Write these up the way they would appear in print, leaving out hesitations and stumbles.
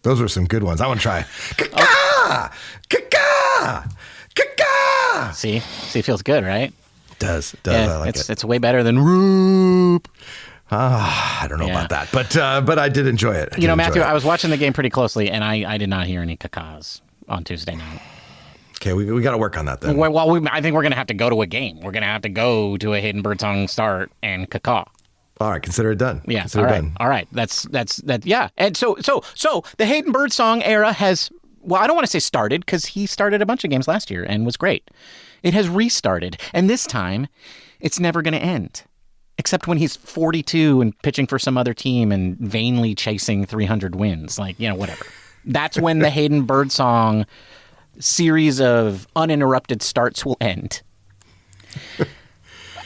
Those were some good ones. I want to try. KAKAW! KAKAW! KAKAW! See, it feels good, right? It does. Yeah, I like it. It's way better than Roop. I don't know about that, but I did enjoy it. Matthew, I was watching the game pretty closely, and I did not hear any KAKAWs on Tuesday night. Okay, we got to work on that then. Well, I think we're going to have to go to a game. We're going to have to go to a Hayden Birdsong start and KAKAW. All right, consider it done. Yeah, consider it done. All right. That's that. Yeah, and so the Hayden Birdsong era has. Well, I don't want to say started because he started a bunch of games last year and was great. It has restarted, and this time, it's never going to end. Except when he's 42 and pitching for some other team and vainly chasing 300 wins. Whatever. That's when the Hayden Birdsong series of uninterrupted starts will end.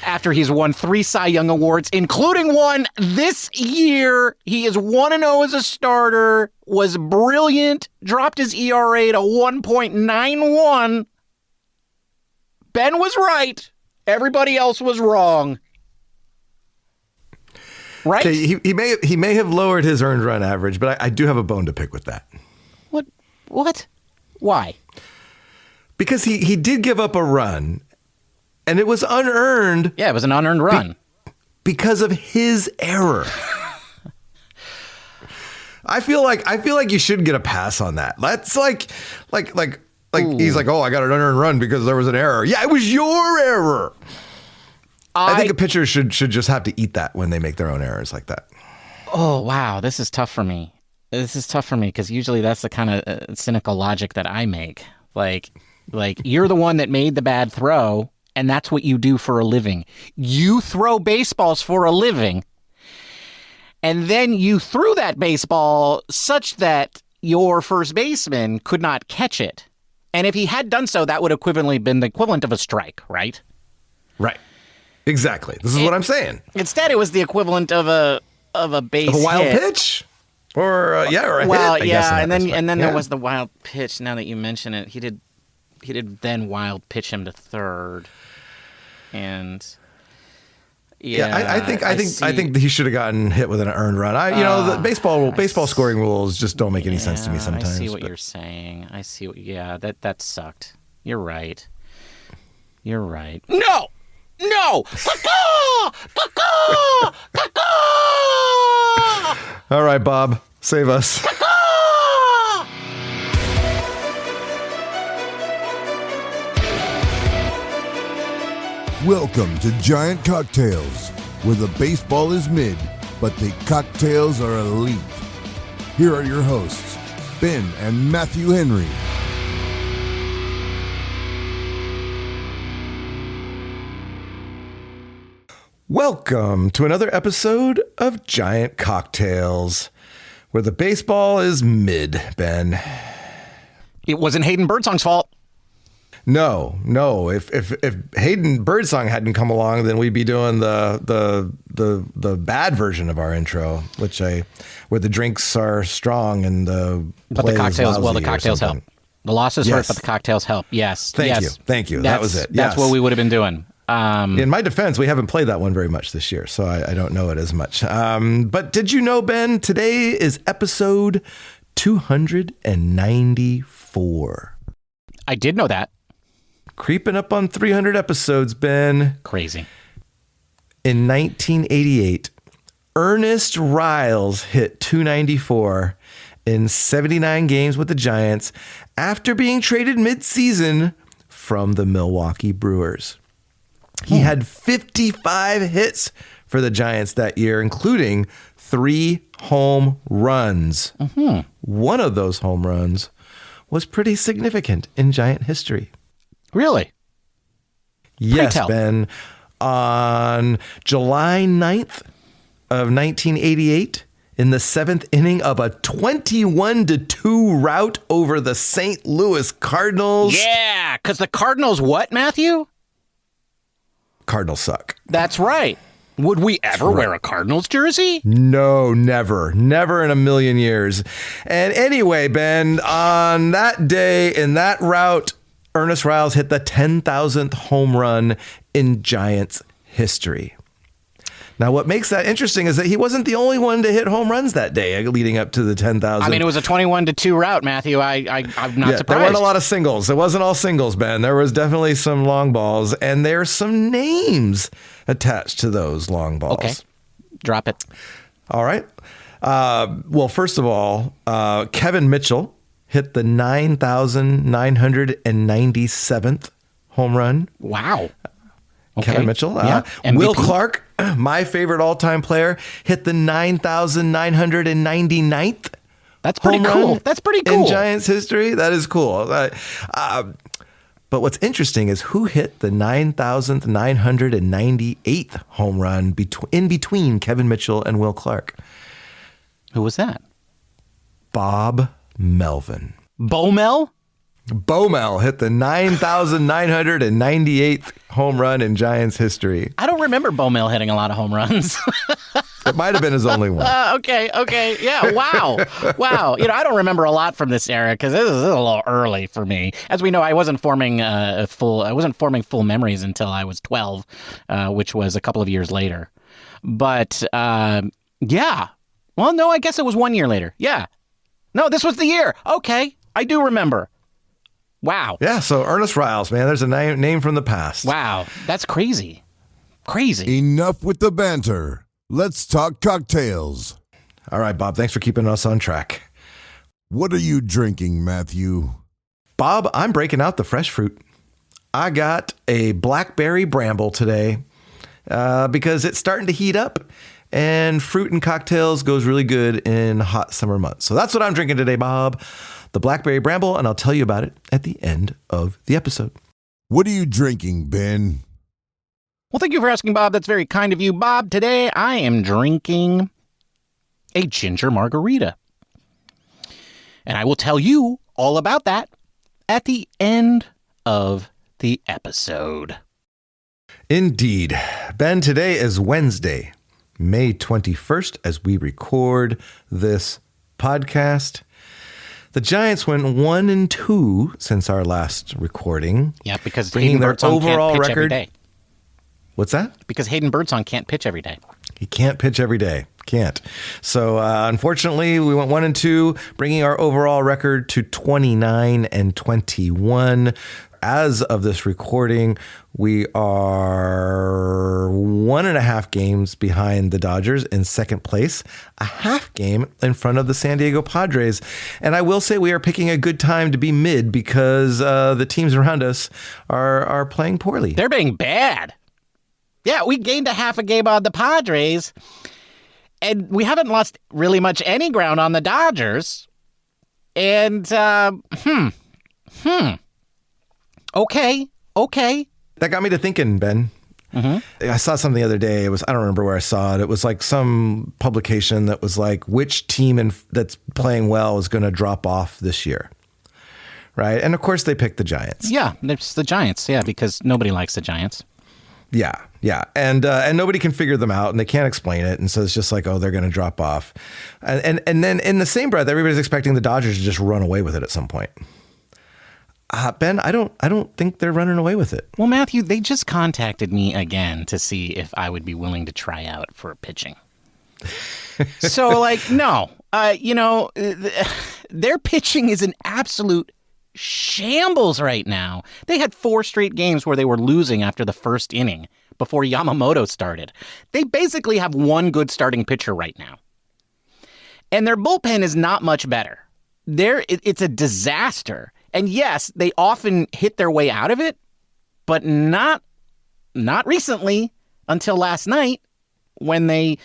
After he's won 3 Cy Young Awards, including one this year. He is 1-0 as a starter, was brilliant, dropped his ERA to 1.91. Ben was right. Everybody else was wrong. Right? Okay, he may have lowered his earned run average, but I do have a bone to pick with that. What? Why? Because he did give up a run, and it was unearned. Yeah, it was an unearned run. Because of his error. I feel like you should get a pass on that. That's like he's like, oh, I got an unearned run because there was an error. Yeah, it was your error. I think a pitcher should just have to eat that when they make their own errors like that. Oh, wow. This is tough for me. Because usually that's the kind of cynical logic that I make. Like you're the one that made the bad throw, and that's what you do for a living. You throw baseballs for a living, and then you threw that baseball such that your first baseman could not catch it. And if he had done so, that would equivalently been the equivalent of a strike, right? Right. Exactly. This is what I'm saying. Instead, it was the equivalent of a base of a wild hit. pitch, or a hit. I guess, and then there was the wild pitch. Now that you mention it, he did then wild pitch him to third, and I think he should have gotten hit with an earned run. The baseball scoring rules just don't make any sense to me sometimes. I see what you're saying. That sucked. You're right. No. KAKAW! KAKAW! KAKAW! All right, Bob, save us. KAKAW! Welcome to Giant Cocktails, where the baseball is mid, but the cocktails are elite. Here are your hosts, Ben and Matthew Henry. Welcome to another episode of Giant Cocktails, where the baseball is mid, Ben. It wasn't Hayden Birdsong's fault. No. If Hayden Birdsong hadn't come along, then we'd be doing the bad version of our intro, where the drinks are strong and the cocktails help. The losses hurt, but the cocktails help. Yes. Thank you. That was it. That's what we would have been doing. In my defense, we haven't played that one very much this year, so I don't know it as much. But did you know, Ben, today is episode 294. I did know that. Creeping up on 300 episodes, Ben. Crazy. In 1988, Ernest Riles hit 294 in 79 games with the Giants after being traded mid-season from the Milwaukee Brewers. He had 55 hits for the Giants that year, including 3 home runs. Mm-hmm. One of those home runs was pretty significant in Giant history. Really? Yes, Ben. On July 9th of 1988, in the 7th inning of a 21-2 rout over the St. Louis Cardinals. Yeah, because the Cardinals what, Matthew? Cardinals suck. That's right. Would we ever wear a Cardinals jersey? No, never. Never in a million years. And anyway, Ben, on that day, in that rout, Ernest Riles hit the 10,000th home run in Giants history. Now, what makes that interesting is that he wasn't the only one to hit home runs that day leading up to the 10,000. I mean, it was a 21-2 route, Matthew. I'm not surprised. There weren't a lot of singles. It wasn't all singles, Ben. There was definitely some long balls, and there's some names attached to those long balls. Okay. Drop it. All right. Well, first of all, Kevin Mitchell hit the 9,997th home run. Wow. Okay. Kevin Mitchell. Yeah. Will Clark, my favorite all-time player, hit the 9,999th. That's pretty cool. That's pretty cool. In Giants history. That is cool. But what's interesting is who hit the 9,998th home run in between Kevin Mitchell and Will Clark. Who was that? Bob Melvin. Bomel? Bomel hit the 9,998th home run in Giants history. I don't remember Bomel hitting a lot of home runs. It might have been his only one. Okay. Yeah, wow. Wow. I don't remember a lot from this era because this is a little early for me. As we know, I wasn't forming full memories until I was 12, which was a couple of years later. But yeah. Well, no, I guess it was 1 year later. Yeah. No, this was the year. Okay. I do remember. Wow. Yeah, so Ernest Riles, man, there's a name from the past. Wow, that's crazy. Crazy. Enough with the banter. Let's talk cocktails. All right, Bob, thanks for keeping us on track. What are you drinking, Matthew? Bob, I'm breaking out the fresh fruit. I got a Blackberry Bramble today because it's starting to heat up, and fruit and cocktails goes really good in hot summer months. So that's what I'm drinking today, Bob. The Blackberry Bramble, and I'll tell you about it at the end of the episode. What are you drinking, Ben? Well, thank you for asking, Bob. That's very kind of you, Bob. Today, I am drinking a ginger margarita. And I will tell you all about that at the end of the episode. Indeed. Ben, today is Wednesday, May 21st, as we record this podcast. The Giants went 1-2 since our last recording. Yeah, because bringing Hayden their Birdsong overall can't pitch record. every day. What's that? Because Hayden Birdsong can't pitch every day. He can't pitch every day. Can't. So unfortunately, we went 1-2, bringing our overall record to 29-21. As of this recording, we are 1.5 games behind the Dodgers in second place, a half game in front of the San Diego Padres. And I will say we are picking a good time to be mid because the teams around us are playing poorly. They're being bad. Yeah, we gained a half a game on the Padres, and we haven't lost really much any ground on the Dodgers. And, Okay. That got me to thinking, Ben. Mm-hmm. I saw something the other day. I don't remember where I saw it. It was like some publication that was like, which team that's playing well is going to drop off this year. Right. And of course they picked the Giants. Yeah, it's the Giants. Yeah, because nobody likes the Giants. Yeah. And nobody can figure them out and they can't explain it. And so it's just like, oh, they're going to drop off. And then in the same breath, everybody's expecting the Dodgers to just run away with it at some point. Ben, I don't think they're running away with it. Well, Matthew, they just contacted me again to see if I would be willing to try out for pitching. So, no. Their pitching is an absolute shambles right now. They had 4 straight games where they were losing after the first inning before Yamamoto started. They basically have one good starting pitcher right now. And their bullpen is not much better. It's a disaster. And yes, they often hit their way out of it, but not recently until last night when they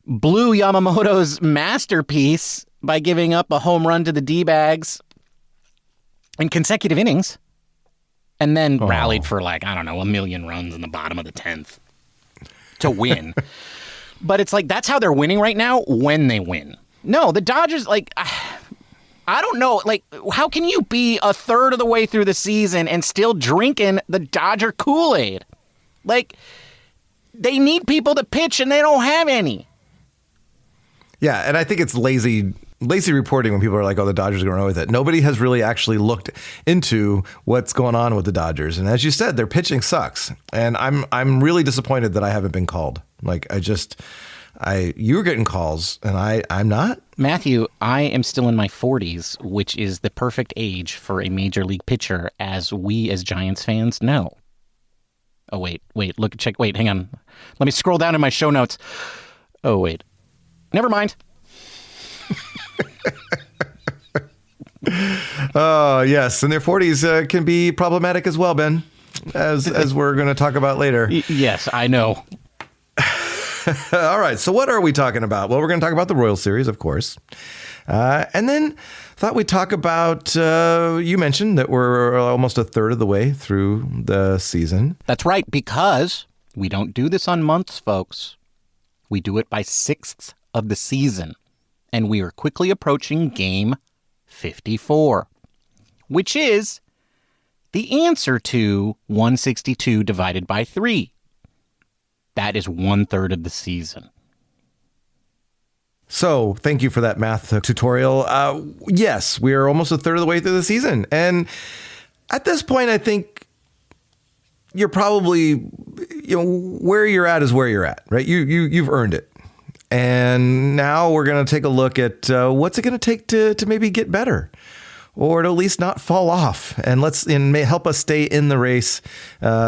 blew Yamamoto's masterpiece by giving up a home run to the D-bags in consecutive innings and then rallied for 1 million runs in the bottom of the 10th to win. But it's like, that's how they're winning right now when they win. No, the Dodgers, I don't know. How can you be a third of the way through the season and still drinking the Dodger Kool-Aid? They need people to pitch and they don't have any. Yeah, and I think it's lazy lazy reporting when people are like, oh, the Dodgers are going to run with it. Nobody has really actually looked into what's going on with the Dodgers. And as you said, their pitching sucks. And I'm really disappointed that I haven't been called. Like, you were getting calls and I'm not. Matthew, I am still in my 40s, which is the perfect age for a major league pitcher, as we as Giants fans know. Oh, wait, hang on. Let me scroll down in my show notes. Oh, wait. Never mind. Oh, yes. And their 40s can be problematic as well, Ben, as we're going to talk about later. Yes, I know. All right. So what are we talking about? Well, we're going to talk about the Royal Series, of course. And then thought we'd talk about, you mentioned that we're almost a third of the way through the season. That's right, because we don't do this on months, folks. We do it by sixths of the season. And we are quickly approaching game 54, which is the answer to 162 divided by 3. That is 1/3 of the season. So thank you for that math tutorial. Yes, we are almost a third of the way through the season. And at this point, I think you're probably, where you're at is where you're at, right? You've earned it. And now we're going to take a look at what's it going to take to maybe get better, or to at least not fall off, and help us stay in the race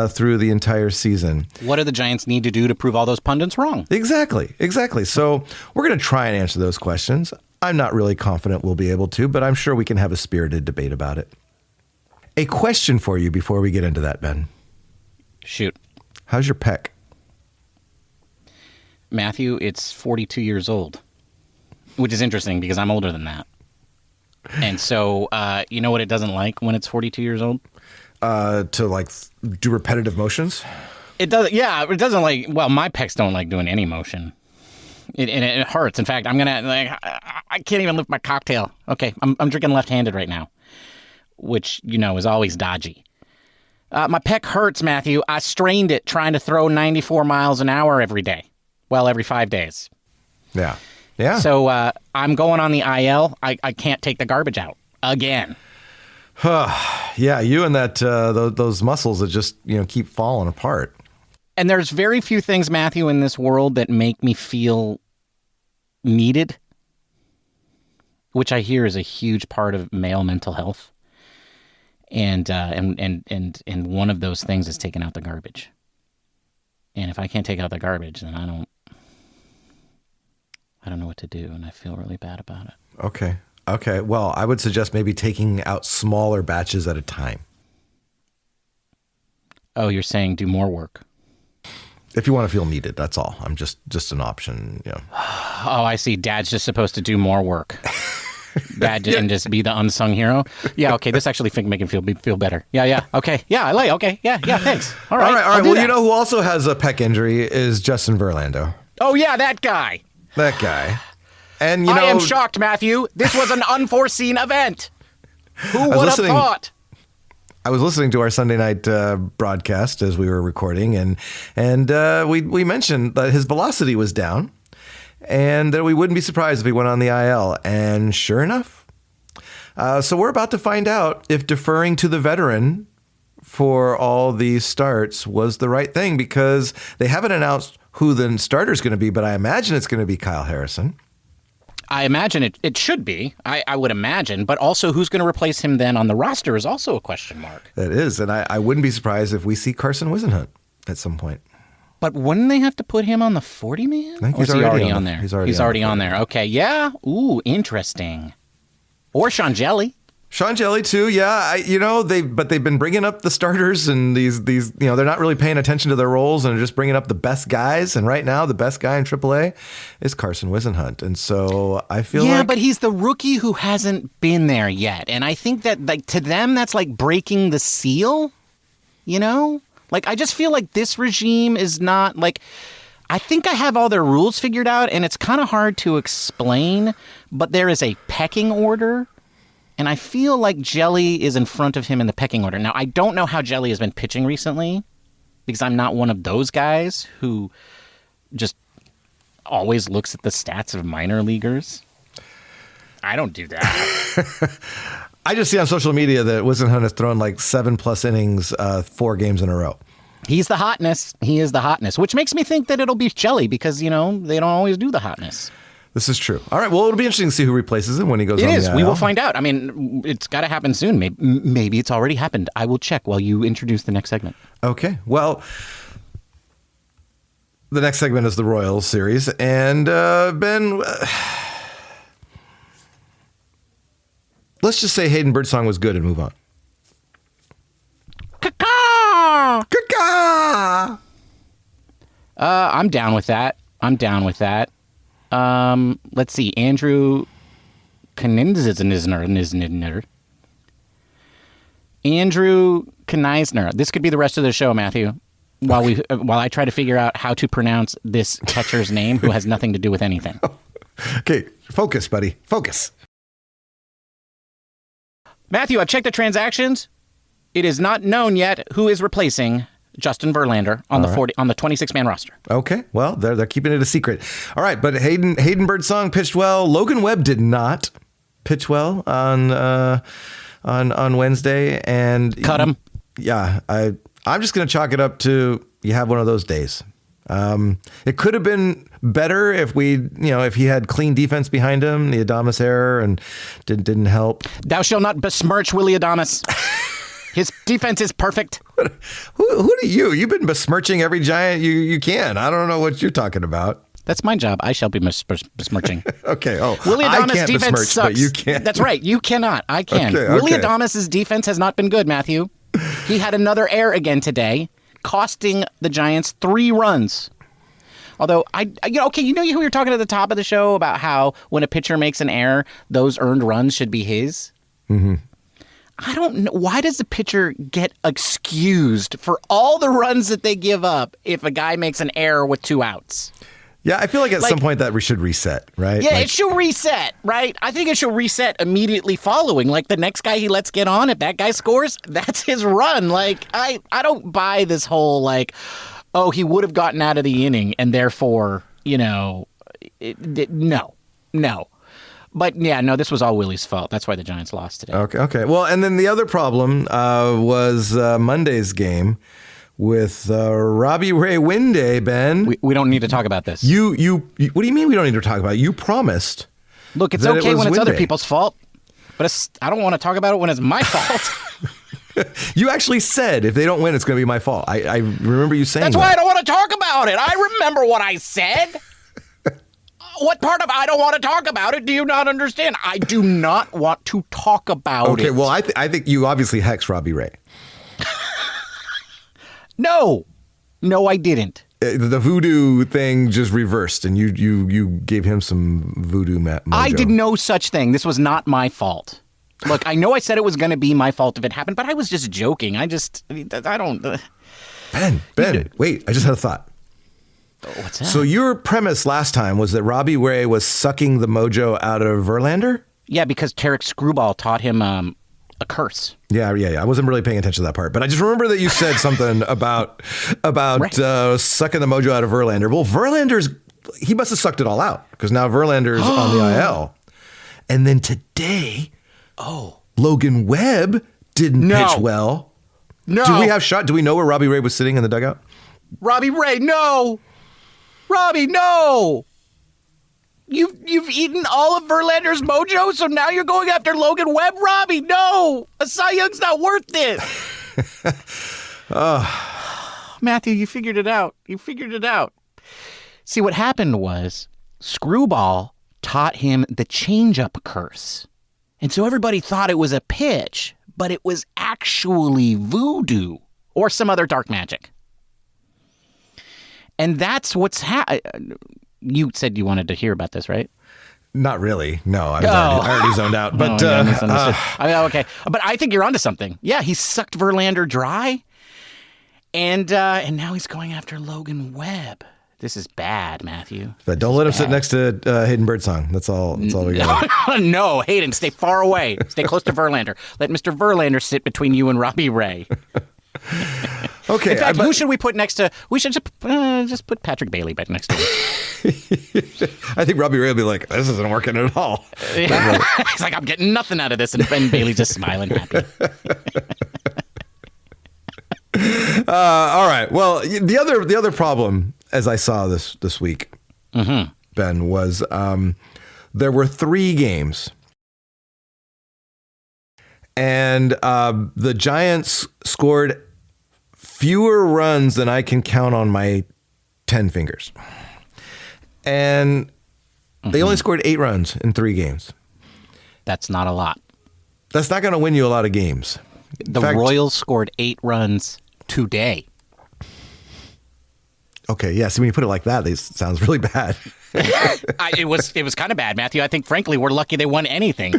through the entire season. What do the Giants need to do to prove all those pundits wrong? Exactly. So we're going to try and answer those questions. I'm not really confident we'll be able to, but I'm sure we can have a spirited debate about it. A question for you before we get into that, Ben. Shoot. How's your pec? Matthew, it's 42 years old, which is interesting because I'm older than that. And so, you know what it doesn't like when it's 42 years old? To do repetitive motions? It doesn't. Yeah, it doesn't like. Well, my pecs don't like doing any motion. It hurts. In fact, I can't even lift my cocktail. Okay, I'm drinking left-handed right now, which is always dodgy. My pec hurts, Matthew. I strained it trying to throw 94 miles an hour every day. Well, every 5 days. Yeah. So I'm going on the IL. I can't take the garbage out again. Yeah, you and that those muscles that just keep falling apart. And there's very few things, Matthew, in this world that make me feel needed, which I hear is a huge part of male mental health. And one of those things is taking out the garbage. And if I can't take out the garbage, then I don't know what to do, and I feel really bad about it. Okay. Well, I would suggest maybe taking out smaller batches at a time. Oh, you're saying do more work? If you want to feel needed, that's all. I'm just an option. Oh, I see. Dad's just supposed to do more work. Dad and just be the unsung hero. Yeah. Okay. This actually make him feel better. Yeah. Okay. Yeah. Okay. Yeah. Thanks. All right. Well, who also has a pec injury is Justin Verlander. Oh yeah, that guy. And I am shocked, Matthew. This was an unforeseen event. Who would have thought? I was listening to our Sunday night broadcast as we were recording, and we mentioned that his velocity was down, and that we wouldn't be surprised if he went on the IL. And sure enough, so we're about to find out if deferring to the veteran for all these starts was the right thing, because they haven't announced who the starter is going to be, but I imagine it's going to be Kyle Harrison. I imagine it should be. I would imagine. But also, who's going to replace him then on the roster is also a question mark. That is. And I wouldn't be surprised if we see Carson Whisenhunt at some point. But wouldn't they have to put him on the 40-man? I think he's already on there. He's already on there. Okay. Yeah. Ooh, interesting. Or Sean Jelly. Sean Jelly too, yeah. They've been bringing up the starters, and these they're not really paying attention to their roles, and they're just bringing up the best guys. And right now, the best guy in AAA is Carson Whisenhunt, and so I feel but he's the rookie who hasn't been there yet, and I think that to them that's like breaking the seal. I just feel like this regime is not like. I think I have all their rules figured out, and it's kind of hard to explain. But there is a pecking order. And I feel like Jelly is in front of him in the pecking order. Now, I don't know how Jelly has been pitching recently, because I'm not one of those guys who just always looks at the stats of minor leaguers. I don't do that. I just see on social media that Wisdom Hunt has thrown like 7+ innings, 4 games in a row. He's the hotness. He is the hotness, which makes me think that it'll be Shelley because, they don't always do the hotness. This is true. All right. Well, it'll be interesting to see who replaces him when he goes on It is. the IL. We will find out. I mean, it's got to happen soon. Maybe it's already happened. I will check while you introduce the next segment. Okay. Well, the next segment is the Royals series. And Ben, let's just say Hayden Birdsong was good and move on. KAKAW! KAKAW! I'm down with that. Let's see. Andrew Kneisner. Andrew Kneisner. This could be the rest of the show, Matthew, while I try to figure out how to pronounce this catcher's name who has nothing to do with anything. Okay. Focus, buddy. Focus. Matthew, I've checked the transactions. It is not known yet who is replacing Justin Verlander on the 26-man roster. Okay, well, they're keeping it a secret. All right, but Hayden Birdsong pitched well. Logan Webb did not pitch well on Wednesday, and Cut him. Yeah, I'm just going to chalk it up to you have one of those days. It could have been better if if he had clean defense behind him. The Adames error and didn't help. Thou shalt not besmirch Willie Adames. His defense is perfect. Who do you've been besmirching every Giant you can. I don't know what you're talking about. That's my job. I shall be besmirching. Okay. Oh, Willie I Adames' can't defense besmirch, sucks. but you can. That's right. You cannot. I can. Okay, Willie okay. Adames' defense has not been good, Matthew. He had another error again today, costing the Giants 3 runs. Although, you know who you're talking at the top of the show about how when a pitcher makes an error, those earned runs should be his? Mm-hmm. I don't know. Why does the pitcher get excused for all the runs that they give up if a guy makes an error with 2 outs? Yeah, I feel like at some point that we should reset, right? Yeah, it should reset, right? I think it should reset immediately following. Like, the next guy he lets get on, if that guy scores, that's his run. Like, I don't buy this whole, like, oh, he would have gotten out of the inning, and therefore, no. But, yeah, no, this was all Willie's fault. That's why the Giants lost today. Okay. Well, and then the other problem was Monday's game with Robbie Ray Winday, Ben. We don't need to talk about this. You what do you mean we don't need to talk about it? You promised. Look, it's that okay when it's Winday. other people's fault, but I don't want to talk about it when it's my fault. You actually said if they don't win, it's going to be my fault. I remember you saying That's that. why I don't want to talk about it. I remember what I said. What part of I don't want to talk about it do you not understand? I do not want to talk about it. Okay, well, I think you obviously hexed Robbie Ray. No, I didn't. The voodoo thing just reversed, and you gave him some voodoo mojo. I did no such thing. This was not my fault. Look, I know I said it was going to be my fault if it happened, but I was just joking. I don't... Ben, wait, I just had a thought. What's that? So your premise last time was that Robbie Ray was sucking the mojo out of Verlander? Yeah, because Tarek Screwball taught him a curse. Yeah. I wasn't really paying attention to that part, but I just remember that you said something about Right. Sucking the mojo out of Verlander. Well, he must have sucked it all out because now Verlander's on the IL. And then today, Logan Webb didn't pitch well. No. Do we know where Robbie Ray was sitting in the dugout? Robbie Ray, no! Robbie, no! You've eaten all of Verlander's mojo, so now you're going after Logan Webb? Robbie, no! A Cy Young's not worth it! Matthew, you figured it out. See, what happened was Screwball taught him the changeup curse. And so everybody thought it was a pitch, but it was actually voodoo or some other dark magic. And that's what's you said you wanted to hear about this, right? Not really. No, I already zoned out. But okay. But I think you're onto something. Yeah, he sucked Verlander dry, and now he's going after Logan Webb. This is bad, Matthew. But don't let him sit next to Hayden Birdsong. That's all we got. No, Hayden, stay far away. Stay close to Verlander. Let Mr. Verlander sit between you and Robbie Ray. Okay. In fact, who should we put next to? We should just put Patrick Bailey back next to him. I think Robbie Ray will be like, this isn't working at all. Yeah. He's like, I'm getting nothing out of this. And Bailey's just smiling happy. All right. Well, the other problem, as I saw this week, Ben, was there were 3 games. And the Giants scored fewer runs than I can count on my 10 fingers. And they only scored 8 runs in 3 games. That's not a lot. That's not going to win you a lot of games. The Royals scored 8 runs today. Okay, yeah. So when you put it like that, it sounds really bad. It was kind of bad, Matthew. I think, frankly, we're lucky they won anything.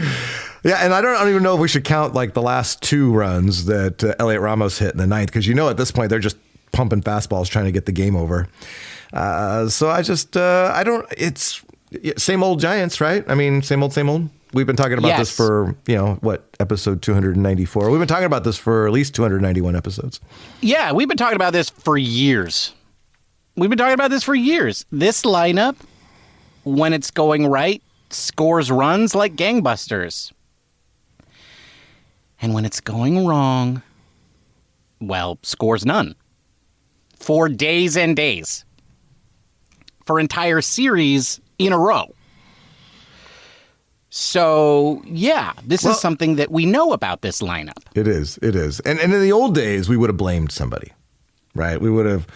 Yeah, and I don't even know if we should count like the last 2 runs that Elliot Ramos hit in the 9th, because at this point they're just pumping fastballs trying to get the game over. So I just I don't. It's same old Giants, right? I mean, same old. We've been talking about this for episode 294. We've been talking about this for at least 291 episodes. Yeah, we've been talking about this for years. This lineup, when it's going right, scores runs like gangbusters. And when it's going wrong, well, scores none. For days and days. For entire series in a row. So, yeah, this is something that we know about this lineup. It is. And in the old days, we would have blamed somebody, right? We would have...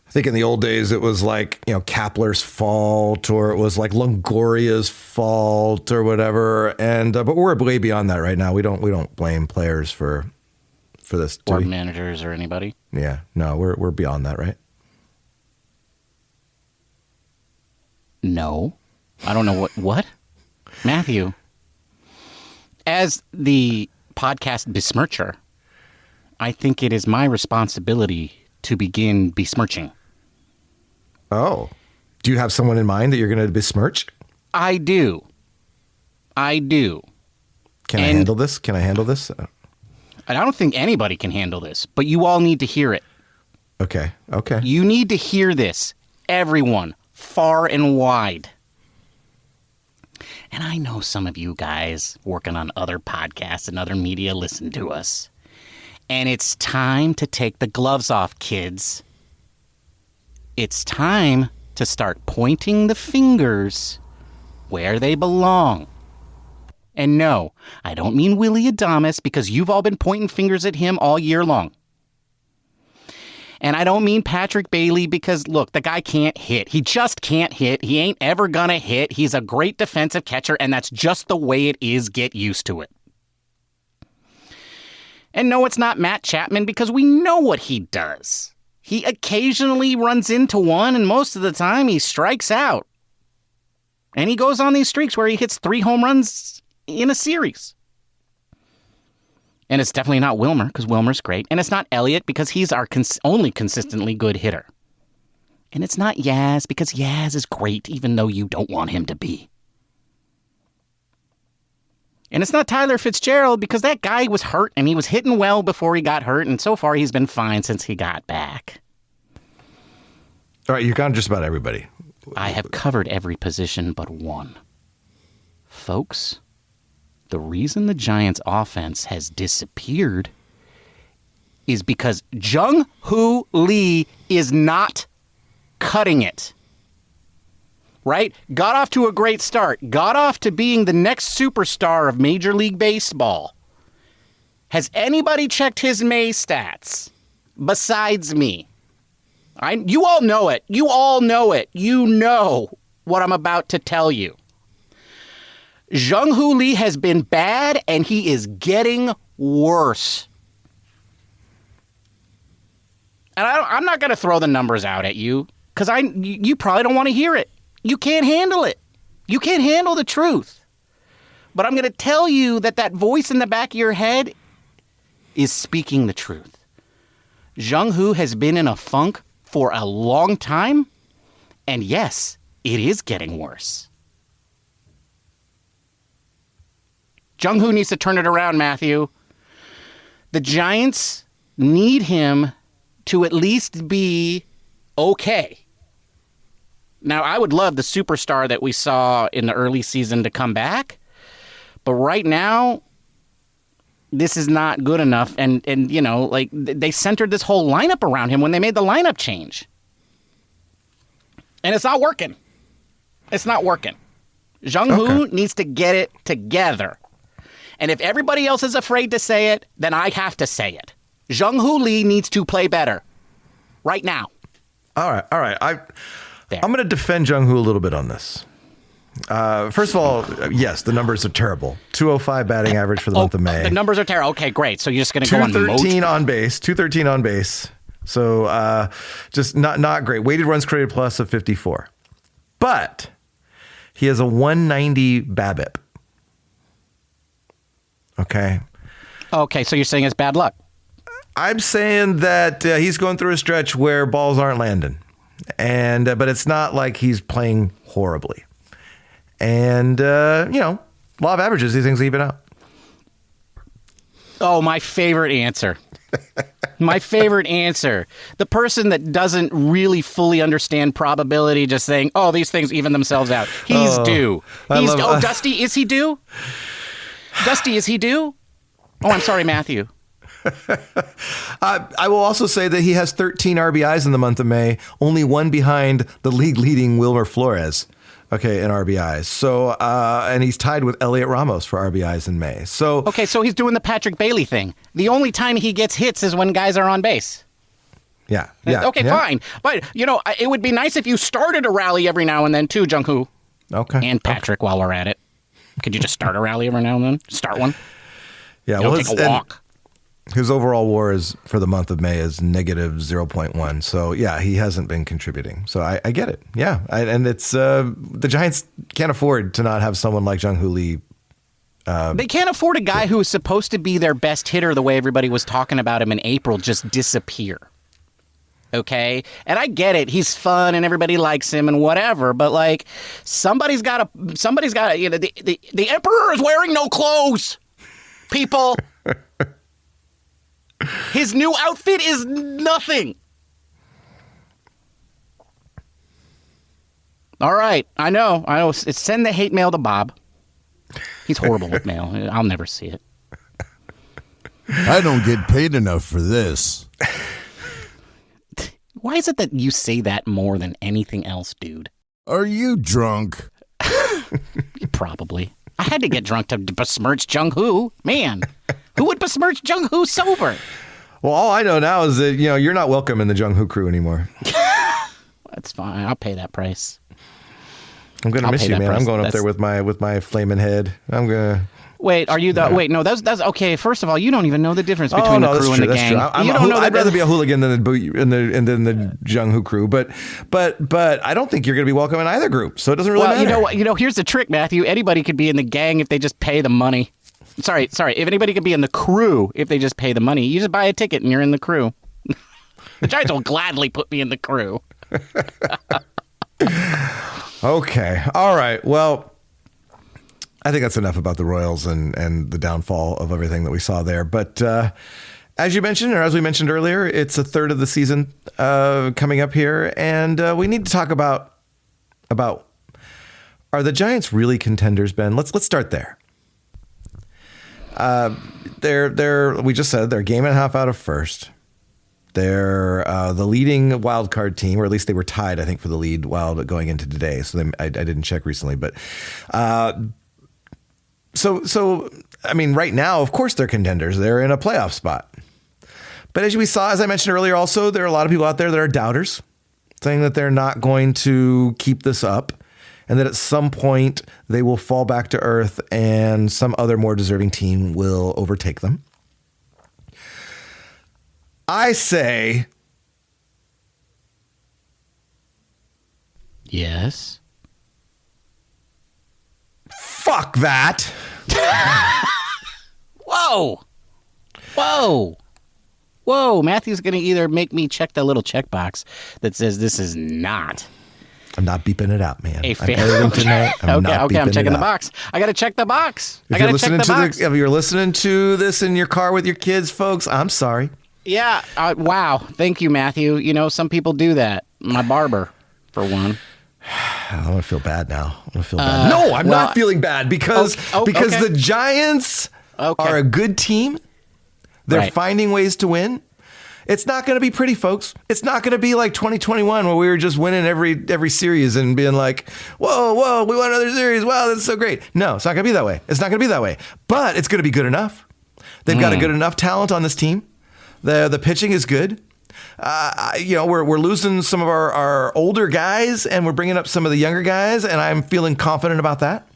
I think in the old days it was like, Kapler's fault, or it was like Longoria's fault or whatever. And but we're way beyond that right now. We don't blame players for this. Or managers or anybody. Yeah, no, we're beyond that, right? No, I don't know what, Matthew. As the podcast besmircher, I think it is my responsibility to begin besmirching. Oh, do you have someone in mind that you're going to besmirch? I do. Can I handle this? I don't think anybody can handle this, but you all need to hear it. Okay. You need to hear this, everyone, far and wide. And I know some of you guys working on other podcasts and other media listen to us. And it's time to take the gloves off, kids. It's time to start pointing the fingers where they belong. And no, I don't mean Willie Adames, because you've all been pointing fingers at him all year long. And I don't mean Patrick Bailey, because, look, the guy can't hit. He just can't hit. He ain't ever gonna hit. He's a great defensive catcher, and that's just the way it is. Get used to it. And no, it's not Matt Chapman, because we know what he does. He occasionally runs into one, and most of the time he strikes out. And he goes on these streaks where he hits 3 home runs in a series. And it's definitely not Wilmer, because Wilmer's great. And it's not Elliott, because he's our only consistently good hitter. And it's not Yaz, because Yaz is great, even though you don't want him to be. And it's not Tyler Fitzgerald, because that guy was hurt, and he was hitting well before he got hurt, and so far he's been fine since he got back. All right, you've got just about everybody. I have covered every position but one. Folks, the reason the Giants' offense has disappeared is because Jung Hoo Lee is not cutting it. Right? Got off to a great start. Got off to being the next superstar of Major League Baseball. Has anybody checked his May stats besides me? You all know it. You know what I'm about to tell you. Jung Hoo Lee has been bad, and he is getting worse. And I'm not going to throw the numbers out at you, because you probably don't want to hear it. You can't handle it. You can't handle the truth. But I'm going to tell you that voice in the back of your head is speaking the truth. Jung Hoo has been in a funk for a long time, and yes, it is getting worse. Jung Hoo needs to turn it around, Matthew. The Giants need him to at least be okay. Now, I would love the superstar that we saw in the early season to come back, but right now, this is not good enough. And you know, like, they centered this whole lineup around him when they made the lineup change. And it's not working. It's not working. Jung Hoo needs to get it together. And if everybody else is afraid to say it, then I have to say it. Jung Hoo Lee needs to play better. Right now. All right. I'm going to defend Jung Hoo a little bit on this. First of all, yes, the numbers are terrible. 205 batting average for the month of May. The numbers are terrible. Okay, great. So you're just going to go on the 213 on base. 213 on base. So just not great. Weighted runs created plus of 54. But he has a 190 BABIP. Okay. Okay, so you're saying it's bad luck. I'm saying that he's going through a stretch where balls aren't landing. But it's not like he's playing horribly. And, law of averages, these things even out. Oh, my favorite answer. My favorite answer. The person that doesn't really fully understand probability, just saying, oh, these things even themselves out. He's due. Dusty, is he due? Dusty, is he due? Oh, I'm sorry, Matthew. I will also say that he has 13 RBIs in the month of May, only one behind the league leading Wilmer Flores. Okay, in RBIs. So, and he's tied with Elliot Ramos for RBIs in May. So, okay, so he's doing the Patrick Bailey thing. The only time he gets hits is when guys are on base. Yeah. Okay, fine. But, it would be nice if you started a rally every now and then, too, Jung Hoo. Okay. And Patrick, while we're at it. Could you just start a rally every now and then? Start one? Yeah, take a walk. His overall WAR is for the month of May is negative 0.1. So yeah, he hasn't been contributing. So I get it. Yeah, and it's the Giants can't afford to not have someone like Jung Hoo Lee. They can't afford a guy who is supposed to be their best hitter, the way everybody was talking about him in April, just disappear. Okay, and I get it. He's fun and everybody likes him and whatever. But like, somebody's got to. The emperor is wearing no clothes. People. His new outfit is nothing. All right. I know. Send the hate mail to Bob. He's horrible with mail. I'll never see it. I don't get paid enough for this. Why is it that you say that more than anything else, dude? Are you drunk? Probably. I had to get drunk to besmirch Jung Hoo. Man, who would besmirch Jung Hoo sober? Well, all I know now is that, you're not welcome in the Jung Hoo crew anymore. That's fine. I'll pay that price. I'm going to miss you, man. I'm going up there with my flaming head. I'm going to... Wait, are you the... Wait, no, that's... Okay, first of all, you don't even know the difference between the crew and the gang. I'd rather be a hooligan than the Jung Hoo crew, but I don't think you're going to be welcome in either group, so it doesn't really matter. You know, here's the trick, Matthew. Anybody could be in the gang if they just pay the money. Sorry. If anybody could be in the crew if they just pay the money. You just buy a ticket and you're in the crew. The Giants will gladly put me in the crew. Okay. All right. Well, I think that's enough about the Royals and the downfall of everything that we saw there. But as you mentioned, or as we mentioned earlier, it's a third of the season coming up here. And we need to talk about are the Giants really contenders, Ben? Let's start there. We just said they're a game and a half out of first. They're the leading wild card team, or at least they were tied, I think, for the lead wild going into today. So I didn't check recently, but so I mean, right now, of course, they're contenders. They're in a playoff spot. But as I mentioned earlier, also there are a lot of people out there that are doubters, saying that they're not going to keep this up, and that at some point they will fall back to earth, and some other more deserving team will overtake them. I say, yes. Fuck that. Whoa. Matthew's going to either make me check the little checkbox that says this is not. I'm not beeping it out, man. I'm checking the box. I got to check the box. If you're listening to this in your car with your kids, folks, I'm sorry. Yeah. Wow. Thank you, Matthew. You know, some people do that. My barber, for one. I'm going to feel bad now. I'm going to feel bad. No, I'm not feeling bad because okay. the Giants are a good team. They're finding ways to win. It's not going to be pretty, folks. It's not going to be like 2021 where we were just winning every series and being like, whoa, we won another series. Wow, that's so great. No, it's not going to be that way. It's not going to be that way. But it's going to be good enough. They've got a good enough talent on this team. The pitching is good. We're losing some of our older guys and we're bringing up some of the younger guys, and I'm feeling confident about that.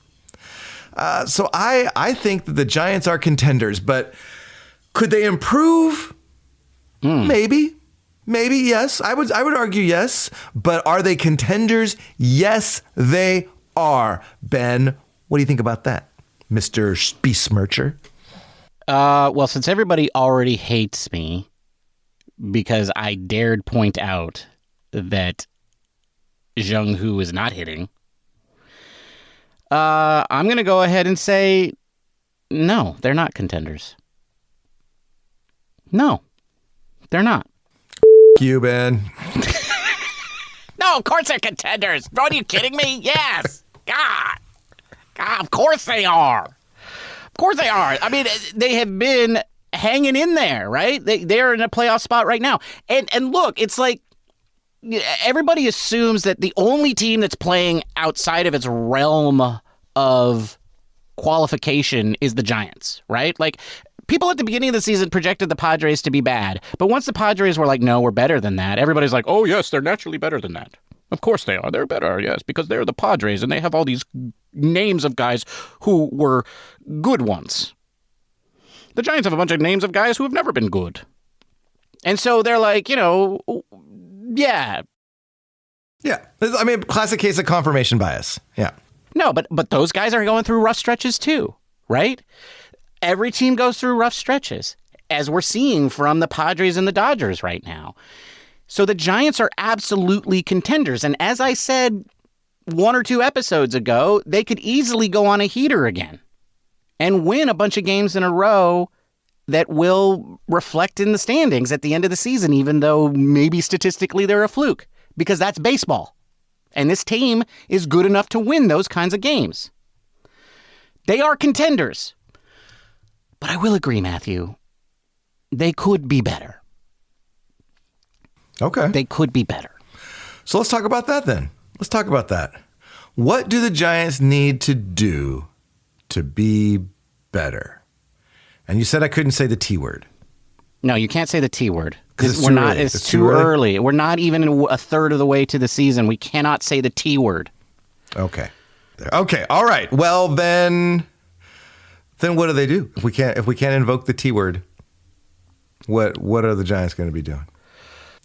So I think that the Giants are contenders, but could they improve? Maybe, yes. I would argue yes. But are they contenders? Yes, they are. Ben, what do you think about that, Mr. Besmircher? Well, since everybody already hates me because I dared point out that Jung Hoo is not hitting, I'm going to go ahead and say no, they're not contenders. No. They're not. You, Ben. No, of course they're contenders. Bro, are you kidding me? Yes. God, of course they are. Of course they are. I mean, they have been hanging in there, right? They're in a playoff spot right now. And look, it's like everybody assumes that the only team that's playing outside of its realm of qualification is the Giants, right? Like, people at the beginning of the season projected the Padres to be bad. But once the Padres were like, no, we're better than that, everybody's like, oh, yes, they're naturally better than that. Of course they are. They're better, yes, because they're the Padres, and they have all these names of guys who were good ones. The Giants have a bunch of names of guys who have never been good. And so they're like, yeah. Yeah. I mean, classic case of confirmation bias. Yeah. No, but those guys are going through rough stretches too, right? Every team goes through rough stretches, as we're seeing from the Padres and the Dodgers right now. So the Giants are absolutely contenders. And as I said 1 or 2 episodes ago, they could easily go on a heater again and win a bunch of games in a row that will reflect in the standings at the end of the season, even though maybe statistically they're a fluke, because that's baseball. And this team is good enough to win those kinds of games. They are contenders. But I will agree, Matthew, they could be better. Okay. They could be better. So let's talk about that then. Let's talk about that. What do the Giants need to do to be better? And you said I couldn't say the T word. No, you can't say the T word. Because we're not. It's too early. We're not even a third of the way to the season. We cannot say the T word. Okay. All right. Well, then what do they do if we can't invoke the T word? What are the Giants going to be doing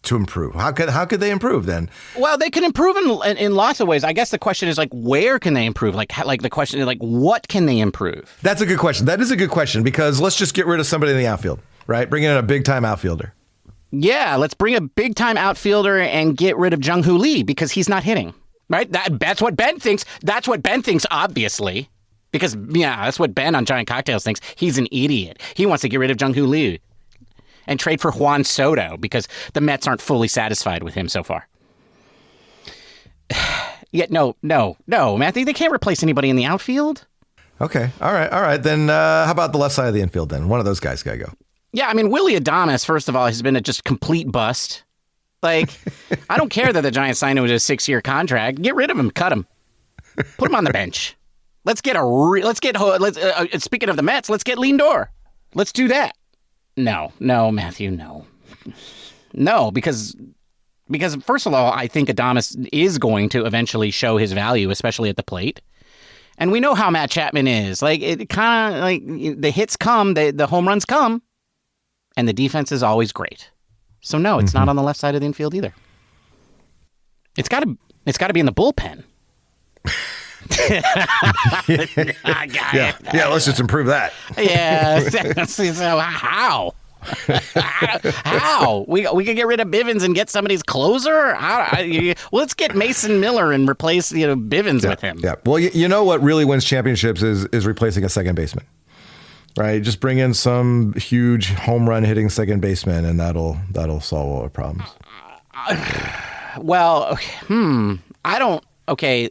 to improve? How could they improve then? Well, they can improve in lots of ways. I guess the question is like, where can they improve? Like the question is like, what can they improve? That's a good question. That is a good question, because let's just get rid of somebody in the outfield, right? Bring in a big time outfielder. Yeah, let's bring a big time outfielder and get rid of Jung Hoo Lee because he's not hitting. Right? That's what Ben thinks. That's what Ben thinks, obviously. Because, yeah, that's what Ben on Giant Cocktails thinks. He's an idiot. He wants to get rid of Jung Hoo Lee and trade for Juan Soto because the Mets aren't fully satisfied with him so far. Yeah, no, Matthew, they can't replace anybody in the outfield. Okay, all right. Then how about the left side of the infield then? One of those guys got to go. Yeah, I mean, Willie Adames, first of all, has been a just complete bust. Like, I don't care that the Giants signed him to a 6-year contract. Get rid of him. Cut him. Put him on the bench. Speaking of the Mets, let's get Lindor. Let's do that. No, Matthew, no. No, because first of all, I think Adames is going to eventually show his value, especially at the plate. And we know how Matt Chapman is. Like, it kind of like the hits come, the home runs come, and the defense is always great. So no, it's not on the left side of the infield either. It's got to be in the bullpen. Yeah, let's just improve that. Yeah. So how? How? We can get rid of Bivens and get somebody's closer? Let's get Mason Miller and replace Bivens with him. Yeah. Well, you know what really wins championships is replacing a second baseman. right? Just bring in some huge home run hitting second baseman, and that'll solve all our problems. Well, I don't. Okay.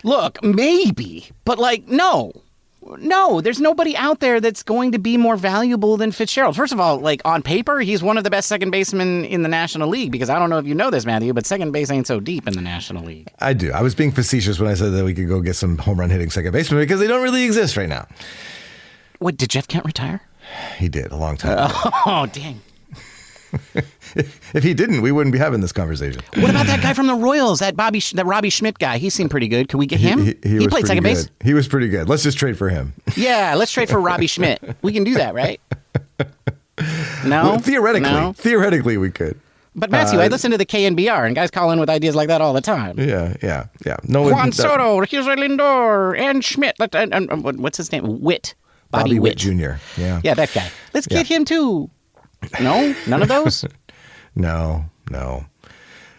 Look, maybe, but like, no, there's nobody out there that's going to be more valuable than Fitzgerald. First of all, like on paper, he's one of the best second basemen in the National League, because I don't know if you know this, Matthew, but second base ain't so deep in the National League. I do. I was being facetious when I said that we could go get some home run hitting second basemen, because they don't really exist right now. What, did Jeff Kent retire? He did a long time ago. Oh, dang. If he didn't, we wouldn't be having this conversation. What about that guy from the Royals, that Robbie Schmidt guy? He seemed pretty good. Could we get him? He played second base. He was pretty good. Let's just trade for him. Yeah, let's trade for Robbie Schmidt. We can do that, right? No? Well, theoretically, we could. But Matthew, I listen to the KNBR, and guys call in with ideas like that all the time. Yeah. No, Juan Soto, here's Lindor, and Schmidt. And what's his name? Witt. Bobby Witt Jr. Yeah, that guy. Let's get him too. No? None of those? No.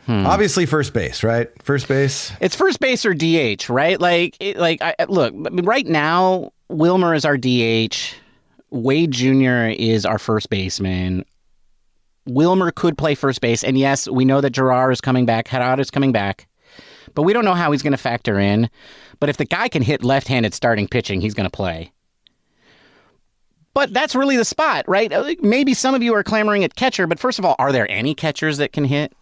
Obviously first base, right? First base. It's first base or DH, right? Look, right now, Wilmer is our DH. Wade Jr. is our first baseman. Wilmer could play first base. And yes, we know that Gerard is coming back. Haddad is coming back. But we don't know how he's going to factor in. But if the guy can hit left-handed starting pitching, he's going to play. But that's really the spot, right? Maybe some of you are clamoring at catcher, but first of all, are there any catchers that can hit?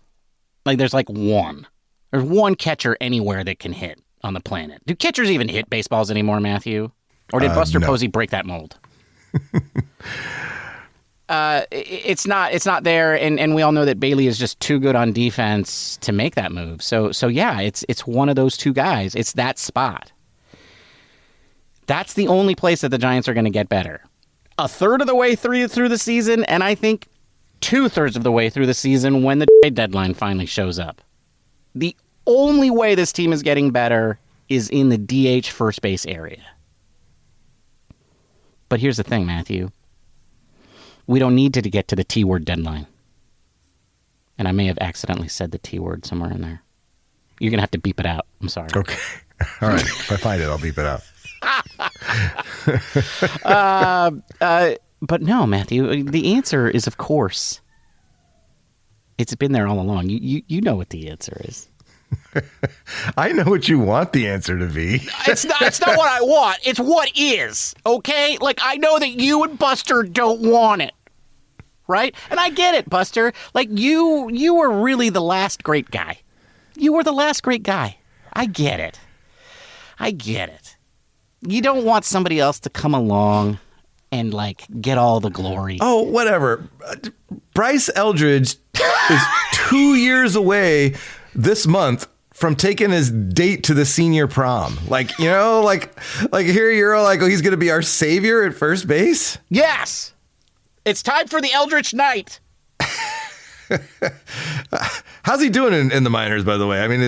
Like, there's like one. There's one catcher anywhere that can hit on the planet. Do catchers even hit baseballs anymore, Matthew? Or did Buster Posey break that mold? It's not there, and we all know that Bailey is just too good on defense to make that move. So yeah, it's one of those two guys. It's that spot. That's the only place that the Giants are going to get better. A third of the way through the season, and I think 2/3 of the way through the season when the trade deadline finally shows up. The only way this team is getting better is in the DH first base area. But here's the thing, Matthew. We don't need to get to the T-word deadline. And I may have accidentally said the T-word somewhere in there. You're going to have to beep it out. I'm sorry. Okay. All right. If I find it, I'll beep it out. But no, Matthew, the answer is, of course, it's been there all along. You know what the answer is. I know what you want the answer to be. It's not what I want. It's what is. Okay? Like, I know that you and Buster don't want it. Right? And I get it, Buster. Like, you were really the last great guy. You were the last great guy. I get it. You don't want somebody else to come along and, like, get all the glory. Oh, whatever. Bryce Eldridge is 2 years away this month from taking his date to the senior prom. Like, you know, like here you're like, oh, he's going to be our savior at first base? Yes. It's time for the Eldritch Night. How's he doing in the minors, by the way? I mean,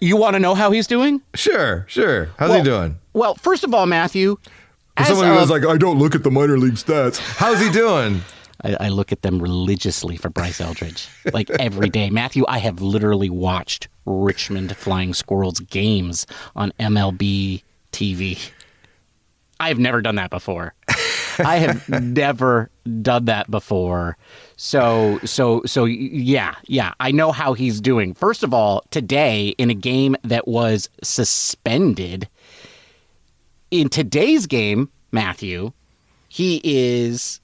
you want to know how he's doing? Sure. How's he doing? Well, first of all, Matthew, someone who was like, I don't look at the minor league stats. How's he doing? I look at them religiously for Bryce Eldridge, like every day. Matthew, I have literally watched Richmond Flying Squirrels games on MLB TV. I have never done that before. So yeah, I know how he's doing. First of all, today in a game that was suspended, in today's game, Matthew, he is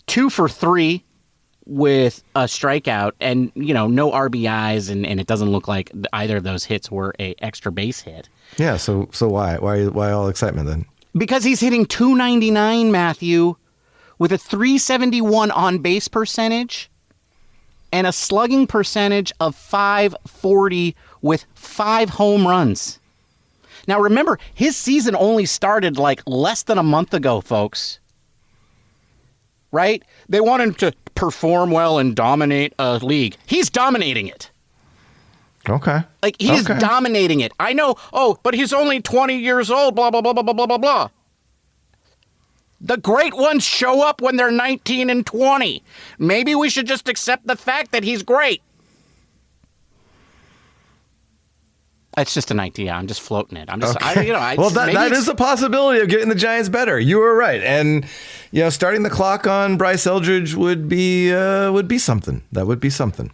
2 for 3 with a strikeout and, no RBIs, and it doesn't look like either of those hits were a extra base hit. Yeah, so why all excitement then? Because he's hitting .299, Matthew, with a .371 on base percentage and a slugging percentage of .540 with 5 home runs. Now remember, his season only started like less than a month ago, folks. Right? They want him to perform well and dominate a league. He's dominating it. Okay. Like, he's dominating it. I know, but he's only 20 years old, blah, blah, blah, blah, blah, blah, blah, blah. The great ones show up when they're 19 and 20. Maybe we should just accept the fact that he's great. It's just an idea. I'm just floating it. I'm just, Okay. well, that is a possibility of getting the Giants better. You were right, and starting the clock on Bryce Eldridge would be something. That would be something.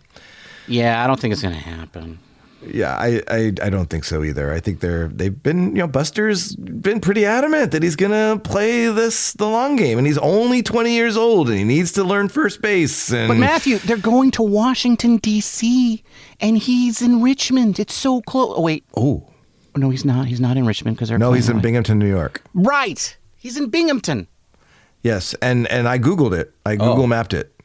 Yeah, I don't think it's going to happen. Yeah, I don't think so either. I think they've been, Buster's been pretty adamant that he's going to play the long game, and he's only 20 years old, and he needs to learn first base. But Matthew, they're going to Washington, D.C., and he's in Richmond. It's so close. Oh, wait. Oh. No, he's not. He's not in Richmond because they're No, he's in Binghamton, New York. Right. He's in Binghamton. Yes, and I Googled it. I Google mapped it.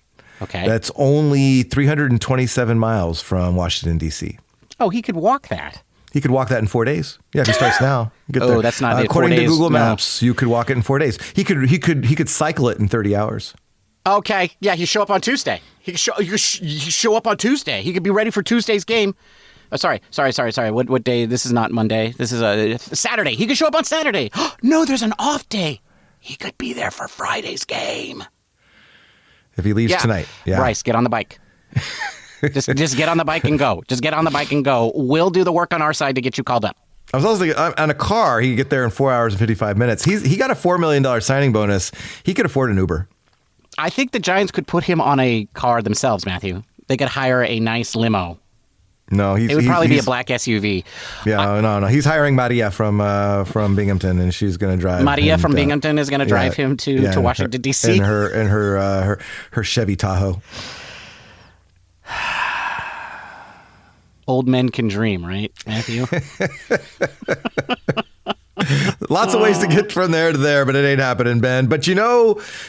Okay. That's only 327 miles from Washington, D.C. Oh, he could walk that. He could walk that in 4 days. Yeah, if he starts now. Get there. That's not it. According 4 to days, Google no. Maps, you could walk it in 4 days. He could cycle it in 30 hours. Okay. Yeah, he show up on Tuesday. He could show up on Tuesday. He could be ready for Tuesday's game. Oh, sorry. What day? This is not Monday. This is a Saturday. He could show up on Saturday. No, there's an off day. He could be there for Friday's game. If he leaves tonight. Yeah. Bryce, get on the bike. Just get on the bike and go. Just get on the bike and go. We'll do the work on our side to get you called up. I was also thinking, on a car, he could get there in 4 hours and 55 minutes. He got a $4 million signing bonus. He could afford an Uber. I think the Giants could put him on a car themselves, Matthew. They could hire a nice limo. No, it would probably be a black SUV. Yeah, no. He's hiring Maria from Binghamton, and she's going to drive. Maria from Binghamton is going to drive him to Washington, D.C. In her Chevy Tahoe. Old men can dream, right, Matthew? Lots of ways to get from there to there, but it ain't happening, Ben. But you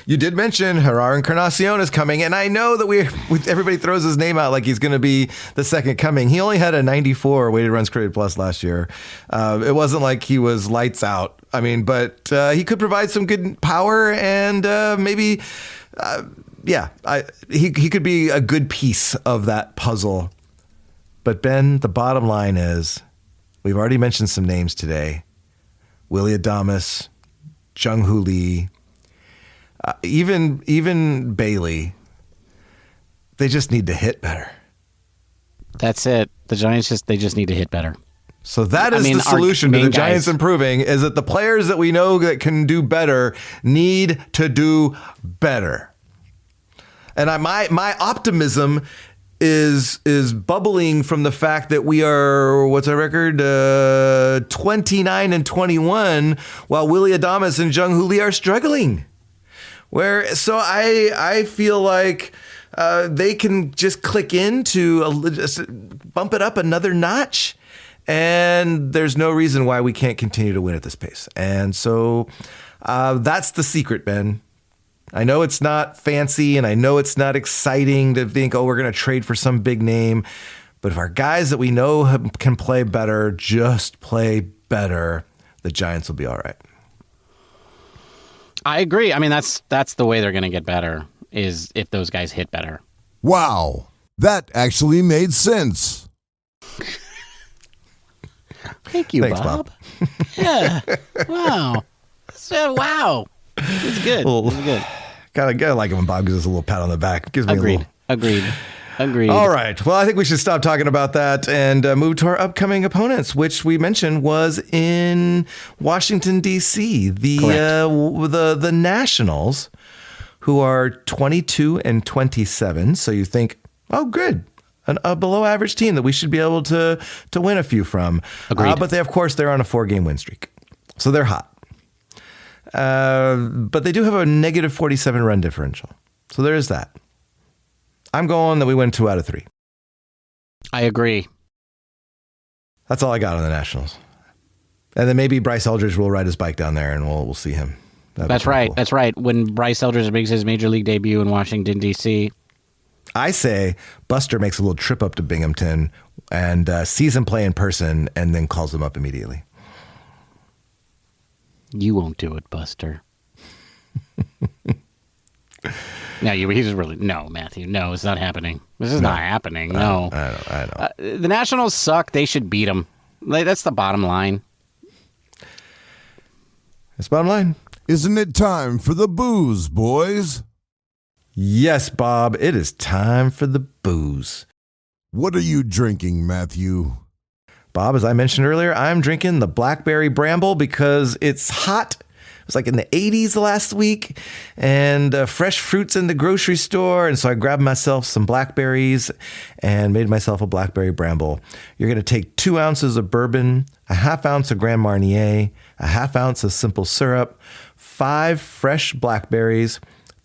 did mention Gerard Encarnacion is coming, and I know that everybody throws his name out like he's going to be the second coming. He only had a 94 weighted runs created plus last year. It wasn't like he was lights out. I mean, but he could provide some good power and maybe, he could be a good piece of that puzzle. But Ben, the bottom line is, we've already mentioned some names today. Willie Adames, Jung Hoo Lee, even Bailey. They just need to hit better. That's it. The Giants just need to hit better. So that is the solution to the Giants improving, is that the players that we know that can do better need to do better. And my optimism is bubbling from the fact that we are, what's our record? 29-21, while Willie Adames and Jung Hoo Lee are struggling. So I feel like they can just click into just bump it up another notch, and there's no reason why we can't continue to win at this pace. And so that's the secret, Ben. I know it's not fancy, and I know it's not exciting to think, we're going to trade for some big name. But if our guys that we know can play better just play better, the Giants will be all right. I agree. I mean, that's the way they're going to get better, is if those guys hit better. Wow, that actually made sense. Thank you, Thanks, Bob. Yeah. Wow. Wow. It's good. It's good. Gotta like it when Bob gives us a little pat on the back. Gives me Agreed. All right. Well, I think we should stop talking about that and move to our upcoming opponents, which we mentioned was in Washington, D.C. The Nationals, who are 22-27. So you think, oh, good. A below average team that we should be able to win a few from. Agreed. But they're on a 4-game win streak. So they're hot. But they do have a negative 47 run differential. So there is that. I'm going that we win 2 out of 3. I agree. That's all I got on the Nationals. And then maybe Bryce Eldridge will ride his bike down there and we'll see him. That's right. Cool. That's right. When Bryce Eldridge makes his major league debut in Washington, D.C., I say Buster makes a little trip up to Binghamton and sees him play in person and then calls him up immediately. You won't do it, Buster. No, Matthew. No, it's not happening. This is not happening. No. I know. The Nationals suck. They should beat them. That's the bottom line. That's the bottom line. Isn't it time for the booze, boys? Yes, Bob. It is time for the booze. What are you drinking, Matthew? Bob, as I mentioned earlier, I'm drinking the Blackberry Bramble because it's hot. It was like in the 80s last week, and fresh fruits in the grocery store. And so I grabbed myself some blackberries and made myself a Blackberry Bramble. You're going to take 2 ounces of bourbon, a half ounce of Grand Marnier, a half ounce of simple syrup, 5 fresh blackberries,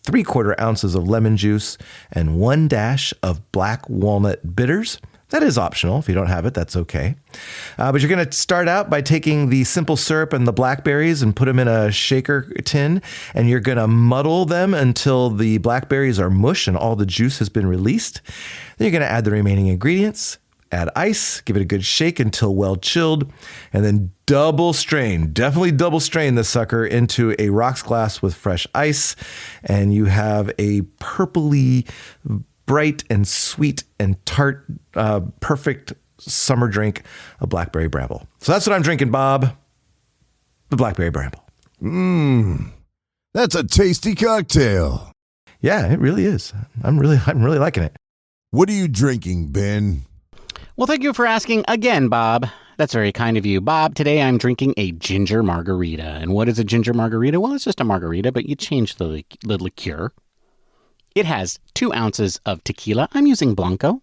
3/4 ounces of lemon juice, and 1 dash of black walnut bitters. That is optional. If you don't have it, that's okay. But you're going to start out by taking the simple syrup and the blackberries and put them in a shaker tin, and you're going to muddle them until the blackberries are mush and all the juice has been released. Then you're going to add the remaining ingredients, add ice, give it a good shake until well chilled, and then definitely double strain this sucker into a rocks glass with fresh ice, and you have a purpley, bright and sweet and tart, perfect summer drink, a Blackberry Bramble. So that's what I'm drinking, Bob. The Blackberry Bramble. That's a tasty cocktail. Yeah, it really is. I'm really liking it. What are you drinking, Ben? Well, thank you for asking again, Bob. That's very kind of you. Bob, today I'm drinking a ginger margarita. And what is a ginger margarita? Well, it's just a margarita, but you change the liqueur. It has 2 ounces of tequila. I'm using Blanco.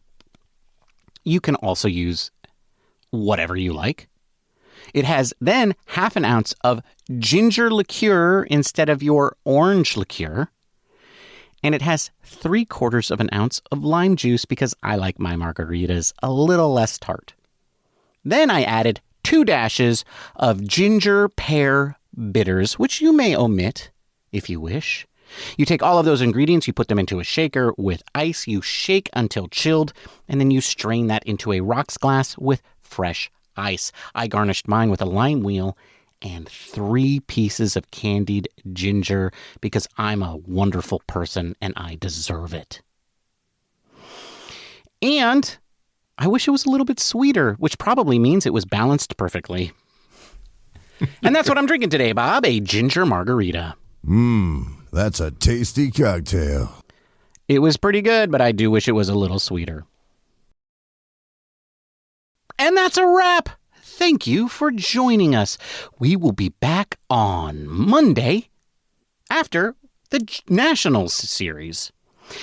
You can also use whatever you like. It has then half an ounce of ginger liqueur instead of your orange liqueur. And it has 3/4 of an ounce of lime juice because I like my margaritas a little less tart. Then I added 2 dashes of ginger pear bitters, which you may omit if you wish. You take all of those ingredients, you put them into a shaker with ice, you shake until chilled, and then you strain that into a rocks glass with fresh ice. I garnished mine with a lime wheel and 3 pieces of candied ginger because I'm a wonderful person and I deserve it. And I wish it was a little bit sweeter, which probably means it was balanced perfectly. And that's what I'm drinking today, Bob, a ginger margarita. That's a tasty cocktail. It was pretty good, but I do wish it was a little sweeter. And that's a wrap. Thank you for joining us. We will be back on Monday after the Nationals series.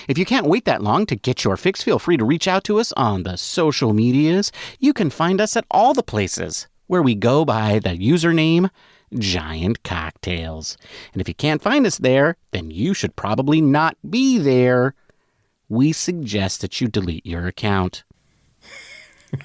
If you can't wait that long to get your fix, feel free to reach out to us on the social medias. You can find us at all the places where we go by the username Giant Cocktails. And if you can't find us there, then you should probably not be there. We suggest that you delete your account.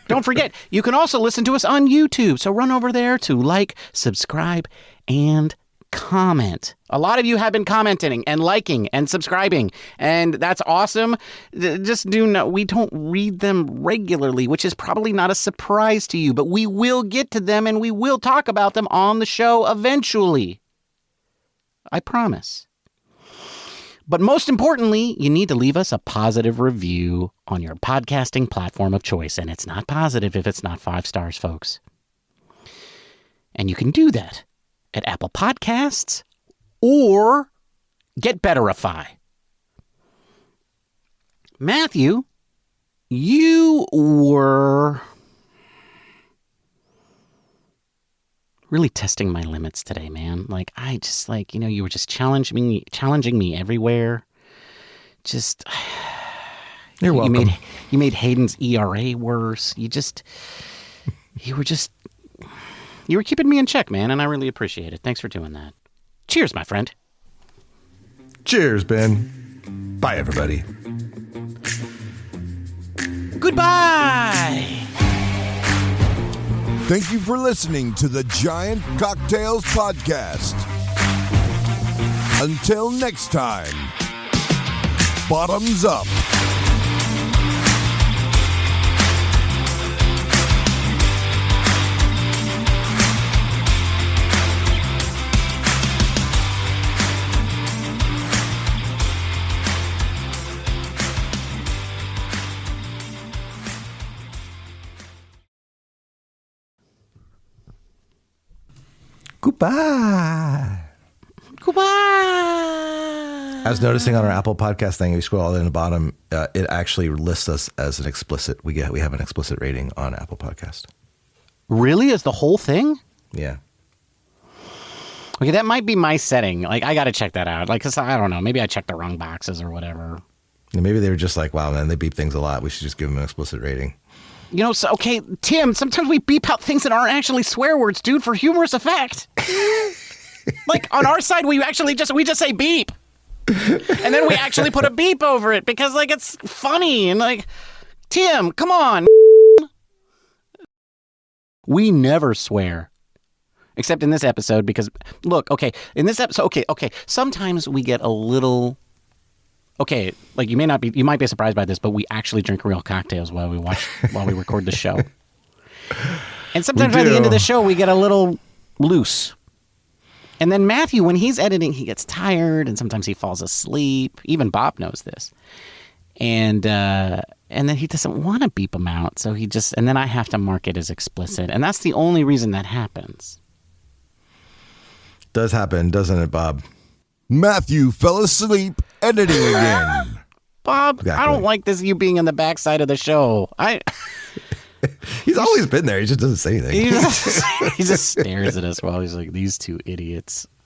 Don't forget, you can also listen to us on YouTube. So run over there to like, subscribe, and comment. A lot of you have been commenting and liking and subscribing, and that's awesome. Just do know we don't read them regularly, which is probably not a surprise to you, but we will get to them and we will talk about them on the show eventually. I promise. But most importantly, you need to leave us a positive review on your podcasting platform of choice, and it's not positive if it's not 5 stars, folks. And you can do that at Apple Podcasts or Get Betterify. Matthew, you were really testing my limits today, man. Like, I just, like, you were just challenging me everywhere. Just, you're welcome. You made Hayden's ERA worse. You were keeping me in check, man, and I really appreciate it. Thanks for doing that. Cheers, my friend. Cheers, Ben. Bye, everybody. Goodbye. Thank you for listening to the Giant Cocktails Podcast. Until next time, bottoms up. Goodbye. Goodbye. I was noticing on our Apple Podcast thing, if you scroll all the way to the bottom, it actually lists us as an explicit. We have an explicit rating on Apple Podcast. Really? Is the whole thing? Yeah. Okay, that might be my setting. Like, I got to check that out. Like, 'cause I don't know. Maybe I checked the wrong boxes or whatever. And maybe they were just like, wow, man, they beep things a lot. We should just give them an explicit rating. You know, so, okay, Tim, sometimes we beep out things that aren't actually swear words, dude, for humorous effect. Like, on our side, we just say beep. And then we actually put a beep over it because, like, it's funny. And, like, Tim, come on. We never swear. Except in this episode because, look, okay, in this episode, okay, sometimes we get a little... Okay, like you might be surprised by this, but we actually drink real cocktails while we record the show. And sometimes by the end of the show, we get a little loose. And then Matthew, when he's editing, he gets tired and sometimes he falls asleep. Even Bob knows this. And then he doesn't want to beep him out, so and then I have to mark it as explicit. And that's the only reason that happens. Does happen, doesn't it, Bob? Matthew fell asleep editing again. Bob, Exactly. I don't like this you being on the backside of the show. He's always been there. He just doesn't say anything. He just stares at us while he's like, these two idiots.